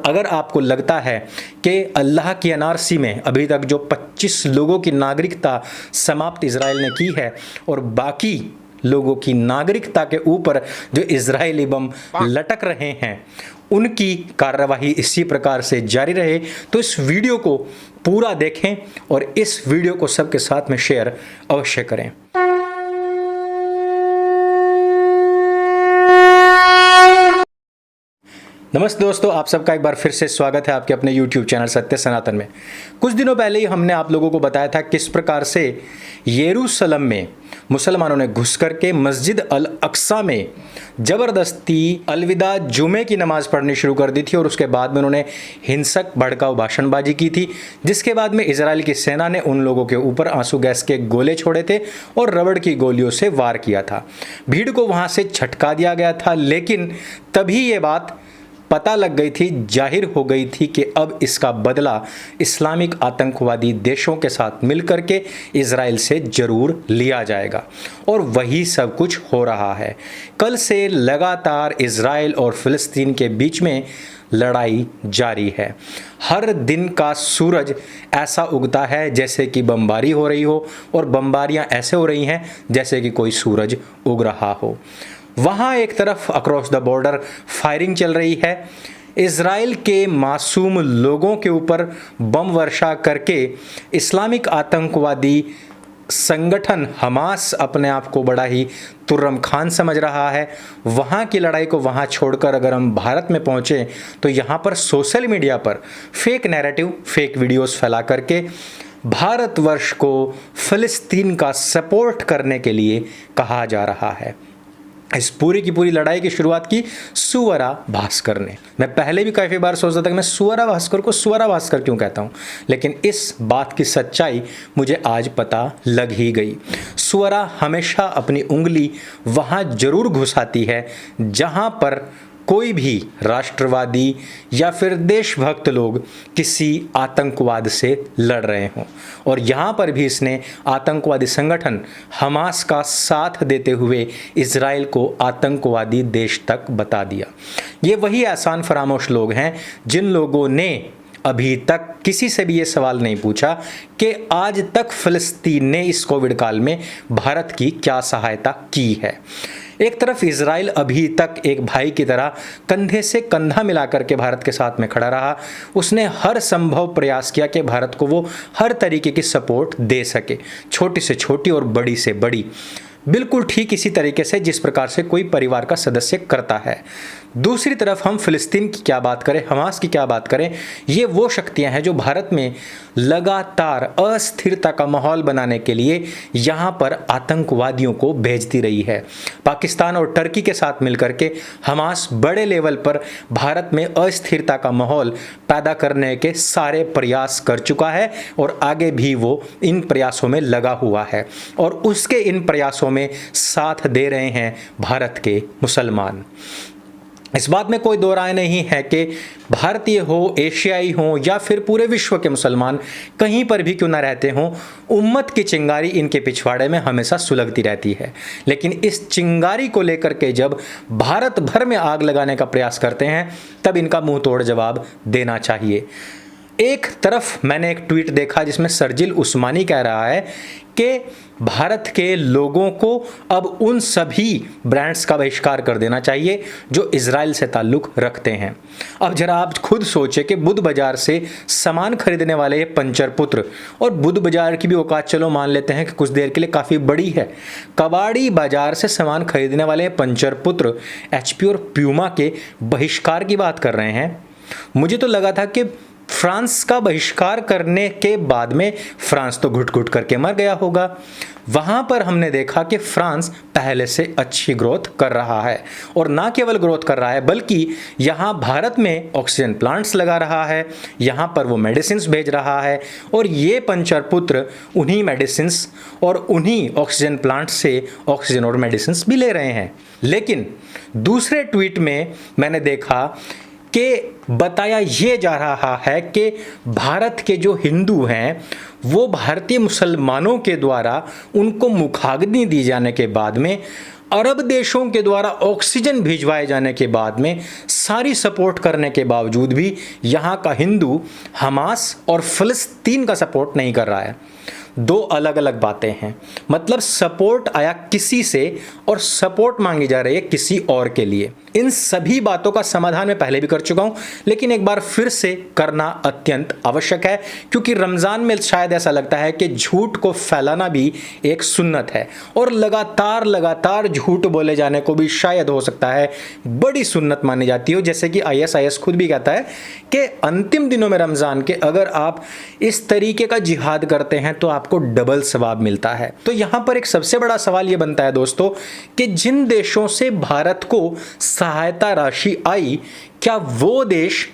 अगर आपको लगता है कि अल्लाह की एनआरसी में अभी तक जो 25 लोगों की नागरिकता समाप्त इजराइल ने की है और बाकी लोगों की नागरिकता के ऊपर जो इजरायली बम लटक रहे हैं उनकी कार्रवाई इसी प्रकार से जारी रहे, तो इस वीडियो को पूरा देखें और इस वीडियो को सबके साथ में शेयर अवश्य करें। नमस्ते दोस्तों, आप सबका एक बार फिर से स्वागत है आपके अपने YouTube चैनल सत्य सनातन में। कुछ दिनों पहले ही हमने आप लोगों को बताया था किस प्रकार से यरूशलेम में मुसलमानों ने घुस करके मस्जिद अल अक्सा में ज़बरदस्ती अलविदा जुमे की नमाज़ पढ़नी शुरू कर दी थी और उसके बाद में उन्होंने हिंसक भड़काऊ भाषणबाजी की थी, जिसके बाद में इजराइल की सेना ने उन लोगों के ऊपर आंसू गैस के गोले छोड़े थे और रबड़ की गोलियों से वार किया था। भीड़ को वहाँ से झटका दिया गया था, लेकिन तभी ये बात पता लग गई थी, जाहिर हो गई थी कि अब इसका बदला इस्लामिक आतंकवादी देशों के साथ मिलकर के इजराइल से जरूर लिया जाएगा और वही सब कुछ हो रहा है। कल से लगातार इजराइल और फिलिस्तीन के बीच में लड़ाई जारी है। हर दिन का सूरज ऐसा उगता है जैसे कि बमबारी हो रही हो और बमबारियां ऐसे हो रही हैं जैसे कि कोई सूरज उग रहा हो। वहाँ एक तरफ अक्रॉस द बॉर्डर फायरिंग चल रही है, इजराइल के मासूम लोगों के ऊपर बम वर्षा करके इस्लामिक आतंकवादी संगठन हमास अपने आप को बड़ा ही तुर्रम खान समझ रहा है। वहाँ की लड़ाई को वहाँ छोड़कर अगर हम भारत में पहुँचे तो यहाँ पर सोशल मीडिया पर फेक नैरेटिव, फेक वीडियोस फैला करके भारतवर्ष को फिलिस्तीन का सपोर्ट करने के लिए कहा जा रहा है। इस पूरी की पूरी लड़ाई की शुरुआत की सुवरा भास्कर ने। मैं पहले भी काफ़ी बार सोचता था कि मैं सुवरा भास्कर को सुवरा भास्कर क्यों कहता हूँ, लेकिन इस बात की सच्चाई मुझे आज पता लग ही गई। सुवरा हमेशा अपनी उंगली वहाँ जरूर घुसाती है जहाँ पर कोई भी राष्ट्रवादी या फिर देशभक्त लोग किसी आतंकवाद से लड़ रहे हों, और यहाँ पर भी इसने आतंकवादी संगठन हमास का साथ देते हुए इजराइल को आतंकवादी देश तक बता दिया। ये वही एहसान फरामोश लोग हैं जिन लोगों ने अभी तक किसी से भी ये सवाल नहीं पूछा कि आज तक फिलिस्तीन ने इस कोविड काल में भारत की क्या सहायता की है। एक तरफ इजराइल अभी तक एक भाई की तरह कंधे से कंधा मिलाकर के भारत के साथ में खड़ा रहा। उसने हर संभव प्रयास किया कि भारत को वो हर तरीके की सपोर्ट दे सके, छोटी से छोटी और बड़ी से बड़ी, बिल्कुल ठीक इसी तरीके से जिस प्रकार से कोई परिवार का सदस्य करता है। दूसरी तरफ हम फिलिस्तीन की क्या बात करें, हमास की क्या बात करें, ये वो शक्तियां हैं जो भारत में लगातार अस्थिरता का माहौल बनाने के लिए यहाँ पर आतंकवादियों को भेजती रही है। पाकिस्तान और टर्की के साथ मिलकर के हमास बड़े लेवल पर भारत में अस्थिरता का माहौल पैदा करने के सारे प्रयास कर चुका है और आगे भी वो इन प्रयासों में लगा हुआ है और उसके इन प्रयासों में साथ दे रहे हैं भारत के मुसलमान। इस बात में कोई दो राय नहीं है कि भारतीय हो, एशियाई हो या फिर पूरे विश्व के मुसलमान कहीं पर भी क्यों ना रहते हों, उम्मत की चिंगारी इनके पिछवाड़े में हमेशा सुलगती रहती है। लेकिन इस चिंगारी को लेकर के जब भारत भर में आग लगाने का प्रयास करते हैं तब इनका मुंह तोड़ जवाब देना चाहिए। एक तरफ मैंने एक ट्वीट देखा जिसमें शर्जील उस्मानी कह रहा है कि भारत के लोगों को अब उन सभी ब्रांड्स का बहिष्कार कर देना चाहिए जो इजराइल से ताल्लुक़ रखते हैं। अब जरा आप खुद सोचें कि बुध बाजार से सामान खरीदने वाले पंचर पुत्र, और बुध बाजार की भी औकात चलो मान लेते हैं कि कुछ देर के लिए काफ़ी बड़ी है, कबाड़ी बाजार से सामान खरीदने वाले पंचर पुत्र HP और प्यूमा के बहिष्कार की बात कर रहे हैं। मुझे तो लगा था कि फ्रांस का बहिष्कार करने के बाद में फ्रांस तो घुट घुट करके मर गया होगा। वहाँ पर हमने देखा कि फ्रांस पहले से अच्छी ग्रोथ कर रहा है, और ना केवल ग्रोथ कर रहा है बल्कि यहाँ भारत में ऑक्सीजन प्लांट्स लगा रहा है, यहाँ पर वो मेडिसिन्स भेज रहा है, और ये पंचर पुत्र उन्हीं मेडिसिन्स और उन्हीं ऑक्सीजन प्लांट्स से ऑक्सीजन और मेडिसिन्स भी ले रहे हैं। लेकिन दूसरे ट्वीट में मैंने देखा कि बताया ये जा रहा है कि भारत के जो हिंदू हैं वो भारतीय मुसलमानों के द्वारा उनको मुखाग्नि दी जाने के बाद में, अरब देशों के द्वारा ऑक्सीजन भिजवाए जाने के बाद में सारी सपोर्ट करने के बावजूद भी यहाँ का हिंदू हमास और फ़लस्तीन का सपोर्ट नहीं कर रहा है। दो अलग अलग बातें हैं। मतलब सपोर्ट आया किसी से और सपोर्ट मांगी जा रही है किसी और के लिए। इन सभी बातों का समाधान मैं पहले भी कर चुका हूं, लेकिन एक बार फिर से करना अत्यंत आवश्यक है, क्योंकि रमज़ान में शायद ऐसा लगता है कि झूठ को फैलाना भी एक सुन्नत है और लगातार लगातार झूठ बोले जाने को भी शायद हो सकता है बड़ी सुन्नत मानी जाती हो। जैसे कि ISIS खुद भी कहता है कि अंतिम दिनों में रमज़ान के अगर आप इस तरीके का जिहाद करते हैं तो आपको डबल सवाब मिलता है। तो यहां पर एक सबसे बड़ा सवाल यह बनता है दोस्तों कि जिन देशों से भारत को सहायता राशि आई, क्या वो देश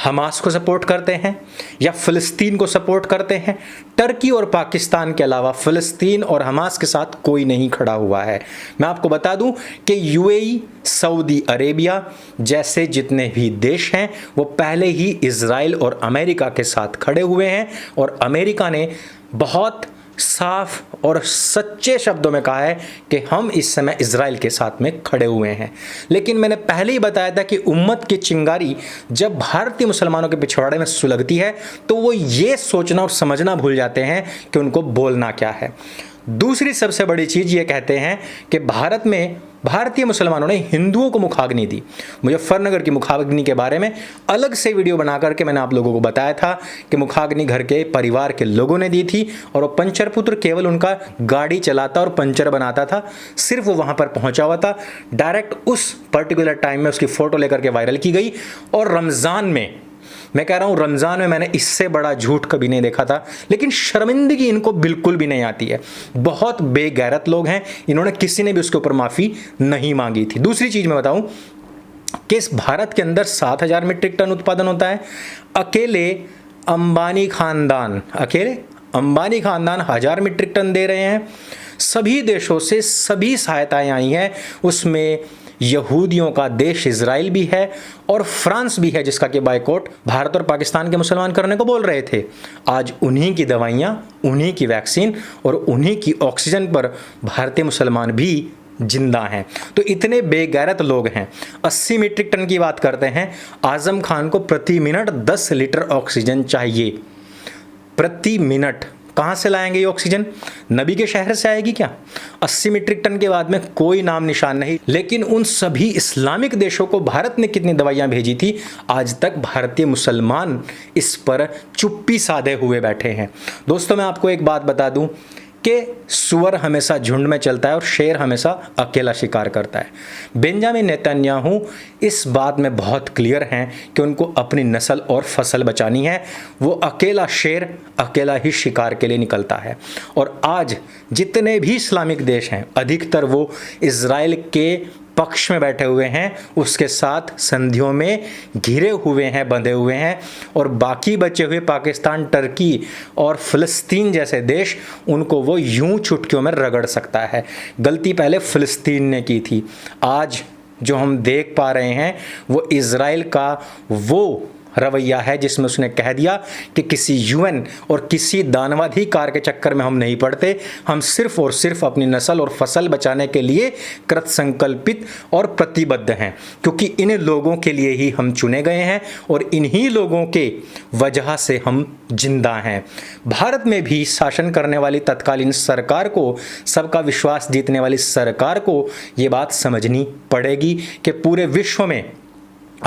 हमास को सपोर्ट करते हैं या फ़लस्तीन को सपोर्ट करते हैं? टर्की और पाकिस्तान के अलावा फ़लस्तीन और हमास के साथ कोई नहीं खड़ा हुआ है। मैं आपको बता दूं कि UAE, सऊदी अरेबिया जैसे जितने भी देश हैं वो पहले ही इजराइल और अमेरिका के साथ खड़े हुए हैं और अमेरिका ने बहुत साफ और सच्चे शब्दों में कहा है कि हम इस समय इजराइल के साथ में खड़े हुए हैं। लेकिन मैंने पहले ही बताया था कि उम्मत की चिंगारी जब भारतीय मुसलमानों के पिछवाड़े में सुलगती है तो वो ये सोचना और समझना भूल जाते हैं कि उनको बोलना क्या है। दूसरी सबसे बड़ी चीज़ ये कहते हैं कि भारत में भारतीय मुसलमानों ने हिंदुओं को मुखाग्नि दी। मुजफ्फरनगर की मुखाग्नि के बारे में अलग से वीडियो बना करके मैंने आप लोगों को बताया था कि मुखाग्नि घर के परिवार के लोगों ने दी थी और वो पंचर पुत्र केवल उनका गाड़ी चलाता और पंचर बनाता था, सिर्फ वो वहाँ पर पहुँचा हुआ था। डायरेक्ट उस पर्टिकुलर टाइम में उसकी फ़ोटो लेकर के वायरल की गई। और रमज़ान में, मैं कह रहा हूं रमज़ान में मैंने इससे बड़ा झूठ कभी नहीं देखा था, लेकिन शर्मिंदगी इनको बिल्कुल भी नहीं आती है। बहुत बेगैरत लोग हैं, इन्होंने किसी ने भी उसके ऊपर माफ़ी नहीं मांगी थी। दूसरी चीज़ मैं बताऊं कि इस भारत के अंदर 7,000 मीट्रिक टन उत्पादन होता है। अकेले अंबानी खानदान 1,000 मीट्रिक टन दे रहे हैं। सभी देशों से सभी सहायताएं आई हैं, उसमें यहूदियों का देश इजराइल भी है और फ्रांस भी है, जिसका कि बायकॉट भारत और पाकिस्तान के मुसलमान करने को बोल रहे थे। आज उन्हीं की दवाइयाँ, उन्हीं की वैक्सीन और उन्हीं की ऑक्सीजन पर भारतीय मुसलमान भी जिंदा हैं। तो इतने बेगैरत लोग हैं। 80 मीट्रिक टन की बात करते हैं। आजम खान को प्रति मिनट 10 लीटर ऑक्सीजन चाहिए, प्रति मिनट। कहाँ से लाएंगे ये ऑक्सीजन? नबी के शहर से आएगी क्या? 80 मीट्रिक टन के बाद में कोई नाम निशान नहीं। लेकिन उन सभी इस्लामिक देशों को भारत ने कितनी दवाइयाँ भेजी थी, आज तक भारतीय मुसलमान इस पर चुप्पी साधे हुए बैठे हैं। दोस्तों मैं आपको एक बात बता दूं कि सुअर हमेशा झुंड में चलता है और शेर हमेशा अकेला शिकार करता है। बेंजामिन नेतन्याहू इस बात में बहुत क्लियर हैं कि उनको अपनी नस्ल और फसल बचानी है। वो अकेला शेर अकेला ही शिकार के लिए निकलता है। और आज जितने भी इस्लामिक देश हैं अधिकतर वो इजराइल के पक्ष में बैठे हुए हैं, उसके साथ संधियों में घिरे हुए हैं, बंधे हुए हैं। और बाकी बचे हुए पाकिस्तान, टर्की और फ़लस्तीन जैसे देश, उनको वो यूं चुटकियों में रगड़ सकता है। गलती पहले फ़लस्तीन ने की थी। आज जो हम देख पा रहे हैं वो इजराइल का वो रवैया है जिसमें उसने कह दिया कि किसी UN और किसी दानवाधिकार के चक्कर में हम नहीं पड़ते, हम सिर्फ और सिर्फ अपनी नस्ल और फसल बचाने के लिए कृत संकल्पित और प्रतिबद्ध हैं, क्योंकि इन लोगों के लिए ही हम चुने गए हैं और इन्हीं लोगों के वजह से हम जिंदा हैं। भारत में भी शासन करने वाली तत्कालीन सरकार को, सबका विश्वास जीतने वाली सरकार को ये बात समझनी पड़ेगी कि पूरे विश्व में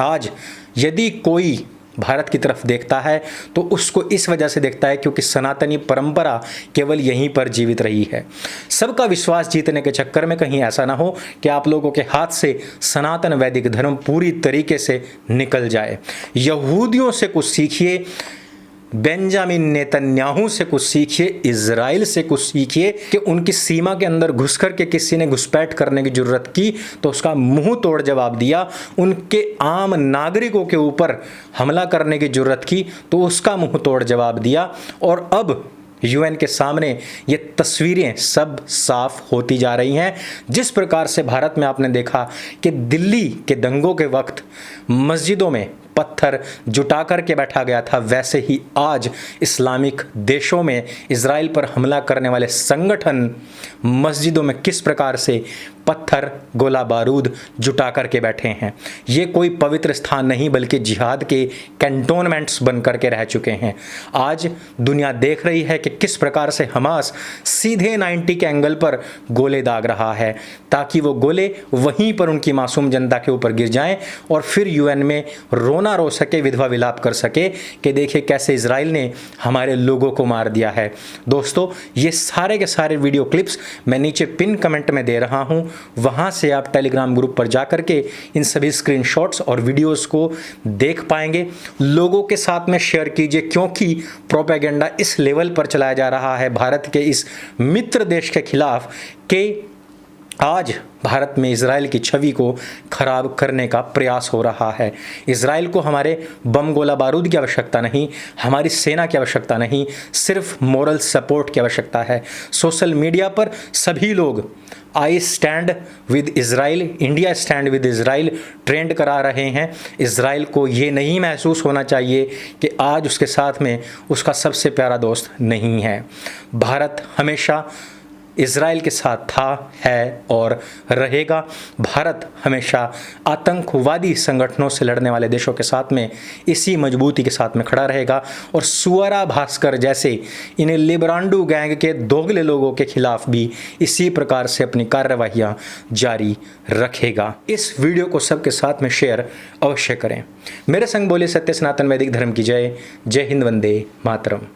आज यदि कोई भारत की तरफ देखता है तो उसको इस वजह से देखता है क्योंकि सनातनी परंपरा केवल यहीं पर जीवित रही है। सबका विश्वास जीतने के चक्कर में कहीं ऐसा ना हो कि आप लोगों के हाथ से सनातन वैदिक धर्म पूरी तरीके से निकल जाए। यहूदियों से कुछ सीखिए, बेंजामिन नेतन्याहू से कुछ सीखिए, इजराइल से कुछ सीखिए कि उनकी सीमा के अंदर घुस कर के किसी ने घुसपैठ करने की जरूरत की तो उसका मुंह तोड़ जवाब दिया। उनके आम नागरिकों के ऊपर हमला करने की जरूरत की तो उसका मुंह तोड़ जवाब दिया। और अब UN के सामने ये तस्वीरें सब साफ होती जा रही हैं। जिस प्रकार से भारत में आपने देखा कि दिल्ली के दंगों के वक्त मस्जिदों में पत्थर जुटा करके बैठा गया था, वैसे ही आज इस्लामिक देशों में इजराइल पर हमला करने वाले संगठन मस्जिदों में किस प्रकार से पत्थर गोला बारूद जुटा करके बैठे हैं। ये कोई पवित्र स्थान नहीं बल्कि जिहाद के कैंटोनमेंट्स बन करके रह चुके हैं। आज दुनिया देख रही है कि किस प्रकार से हमास सीधे 90 के एंगल पर गोले दाग रहा है ताकि वो गोले वहीं पर उनकी मासूम जनता के ऊपर गिर जाएं और फिर यूएन में रोना रो सके, विधवा विलाप कर सके कि देखिए कैसे इजराइल ने हमारे लोगों को मार दिया है। दोस्तों, ये सारे के सारे वीडियो क्लिप्स मैं नीचे पिन कमेंट में दे रहा हूं, वहां से आप टेलीग्राम ग्रुप पर जाकर के इन सभी स्क्रीनशॉट्स और वीडियोस को देख पाएंगे। लोगों के साथ में शेयर कीजिए क्योंकि प्रोपेगेंडा इस लेवल पर चलाया जा रहा है भारत के इस मित्र देश के खिलाफ कि आज भारत में इजराइल की छवि को खराब करने का प्रयास हो रहा है। इजराइल को हमारे बम गोला बारूद की आवश्यकता नहीं, हमारी सेना की आवश्यकता नहीं, सिर्फ मोरल सपोर्ट की आवश्यकता है। सोशल मीडिया पर सभी लोग I stand with Israel, India stand with Israel trend करा रहे हैं। इजराइल को ये नहीं महसूस होना चाहिए कि आज उसके साथ में उसका सबसे प्यारा दोस्त नहीं है। भारत हमेशा इजराइल के साथ था, है और रहेगा। भारत हमेशा आतंकवादी संगठनों से लड़ने वाले देशों के साथ में इसी मजबूती के साथ में खड़ा रहेगा और सुअरा भास्कर जैसे इन लिब्रांडू गैंग के दोगले लोगों के खिलाफ भी इसी प्रकार से अपनी कार्यवाहियां जारी रखेगा। इस वीडियो को सबके साथ में शेयर अवश्य करें। मेरे संग बोले सत्य सनातन वैदिक धर्म की जय। जय हिंद, वंदे मातरम।